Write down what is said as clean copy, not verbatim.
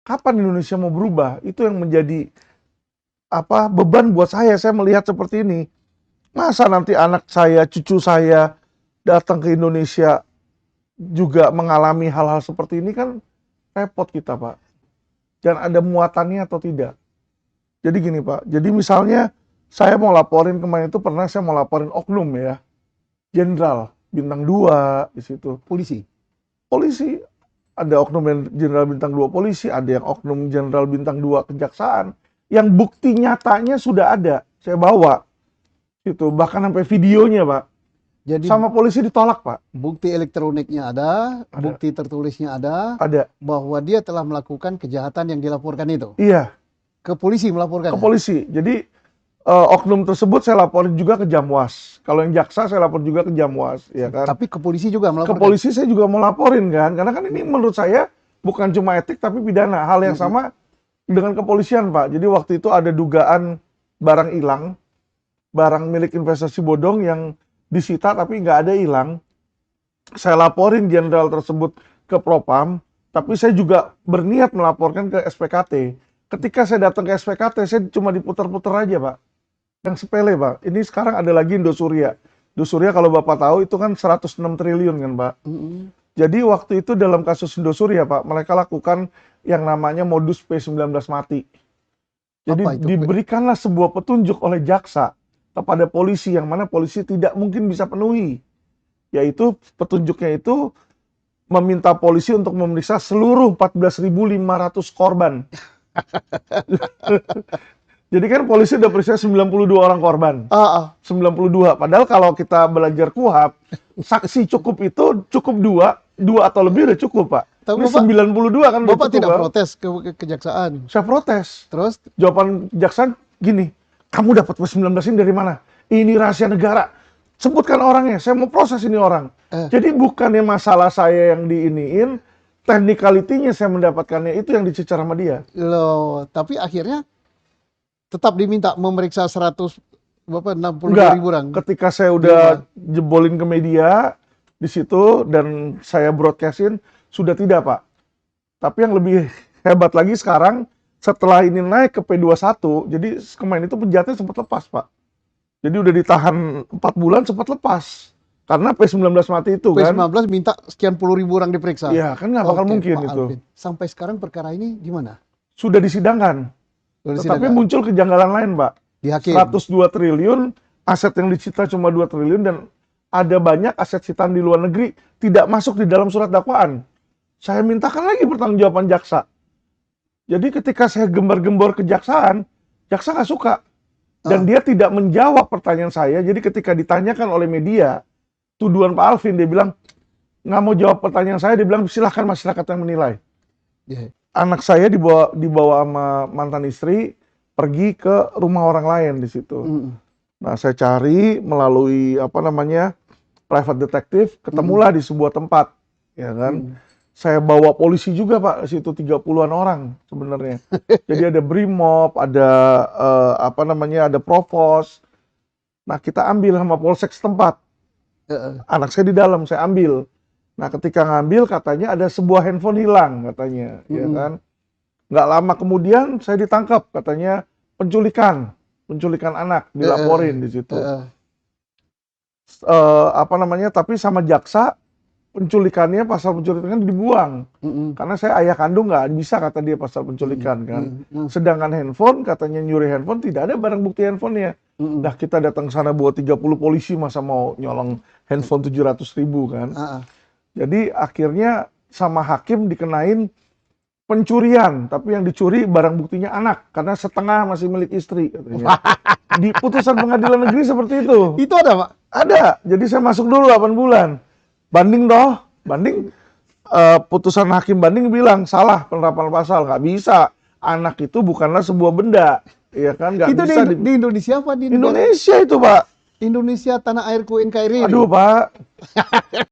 kapan Indonesia mau berubah? Itu yang menjadi beban buat saya melihat seperti ini. Masa nanti anak saya, cucu saya datang ke Indonesia juga mengalami hal-hal seperti ini, kan repot kita, Pak. Dan ada muatannya atau tidak. Jadi gini, Pak. Jadi misalnya saya mau laporin kemarin itu, pernah saya mau laporin oknum ya. Jenderal bintang 2 di situ. Polisi. Ada oknum jenderal bintang 2 polisi, ada yang oknum jenderal bintang 2 kejaksaan. Yang bukti nyatanya sudah ada, saya bawa. Itu bahkan sampai videonya, Pak. Jadi Sama polisi ditolak, Pak. bukti elektroniknya ada, bukti tertulisnya ada, bahwa dia telah melakukan kejahatan yang dilaporkan itu. Iya. Ke polisi melaporkan. Ke polisi. Jadi oknum tersebut saya laporin juga ke Jamwas. Kalau yang jaksa saya lapor juga ke Jamwas, ya kan. Tapi ke polisi juga melaporkan. Ke polisi saya juga mau laporin kan, karena kan ini menurut saya bukan cuma etik tapi pidana. Hal yang sama dengan kepolisian, Pak. Jadi waktu itu ada dugaan barang hilang, barang milik investasi bodong yang disita tapi nggak ada hilang. Saya laporin jenderal tersebut ke Propam, tapi saya juga berniat melaporkan ke SPKT. Ketika saya datang ke SPKT, saya cuma diputar-putar aja, Pak. Yang sepele, Pak. Ini sekarang ada lagi Indosuria. Indosuria kalau Bapak tahu itu kan 106 triliun kan, Pak. Jadi waktu itu dalam kasus Indosuria, Pak, mereka lakukan yang namanya modus P19 mati. Jadi diberikanlah sebuah petunjuk oleh jaksa kepada polisi yang mana polisi tidak mungkin bisa penuhi. Yaitu petunjuknya itu meminta polisi untuk memeriksa seluruh 14.500 korban. Jadi kan polisi udah periksa 92 orang korban. 92. Padahal kalau kita belajar KUHAP, saksi cukup itu cukup 2 atau lebih udah cukup, Pak. Tapi ini Bapak, 92 kan udah Bapak cukup, tidak Pak. protes ke kejaksaan? Saya protes. Terus? Jawaban kejaksaan gini, kamu dapat P19 ini dari mana? Ini rahasia negara. Sebutkan orangnya, saya mau proses ini orang. Jadi bukannya masalah saya yang diiniin, technicality-nya saya mendapatkannya, itu yang dicecar sama dia. Loh, tapi akhirnya tetap diminta memeriksa 62.000 orang. Ketika saya udah jebolin ke media di situ dan saya broadcastin, sudah tidak, Pak. Tapi yang lebih hebat lagi sekarang, setelah ini naik ke P21, jadi kemarin itu penjahatnya sempat lepas, Pak. Jadi udah ditahan 4 bulan, sempat lepas. Karena P19 mati itu kan. P19 minta sekian puluh ribu orang diperiksa. Iya, kan nggak bakal mungkin Pak itu. Alvin. Sampai sekarang perkara ini gimana? Sudah disidangkan. Tetapi muncul kejanggalan lain, Pak. Di hakim. 102 triliun, aset yang disita cuma 2 triliun, dan ada banyak aset sitaan di luar negeri tidak masuk di dalam surat dakwaan. Saya mintakan lagi pertanggungjawaban jaksa. Jadi ketika saya gembar-gembor kejaksaan, jaksa nggak suka. Dan dia tidak menjawab pertanyaan saya. Jadi ketika ditanyakan oleh media, tuduhan Pak Alvin, dia bilang, nggak mau jawab pertanyaan saya, dia bilang, silahkan masyarakat yang menilai. Anak saya dibawa sama mantan istri, pergi ke rumah orang lain di situ. Nah, saya cari melalui private detective, ketemulah di sebuah tempat, ya kan. Saya bawa polisi juga, Pak, situ 30-an orang sebenarnya. Jadi ada Brimob, ada ada Provos. Nah, kita ambil sama polsek setempat. Anak saya di dalam, saya ambil. Nah, ketika ngambil katanya ada sebuah handphone hilang katanya, ya kan. Nggak lama kemudian saya ditangkap, katanya penculikan anak, dilaporin di situ. Tapi sama jaksa pasal penculikan dibuang. Karena saya ayah kandung, nggak bisa kata dia pasal penculikan kan. Sedangkan handphone, katanya nyuri handphone, tidak ada barang bukti handphonenya. Nah, kita datang sana bawa 30 polisi, masa mau nyolong handphone 700.000 kan. Jadi akhirnya sama hakim dikenain pencurian, tapi yang dicuri barang buktinya anak, karena setengah masih milik istri katanya. Di putusan pengadilan negeri seperti itu. Itu ada, Pak? Ada. Jadi saya masuk dulu 8 bulan. Banding. Putusan hakim banding bilang salah penerapan pasal, nggak bisa. Anak itu bukanlah sebuah benda, ya kan? Nggak itu bisa di Indonesia apa? Indonesia itu, Pak. Indonesia tanah airku NKRI. Aduh, Pak.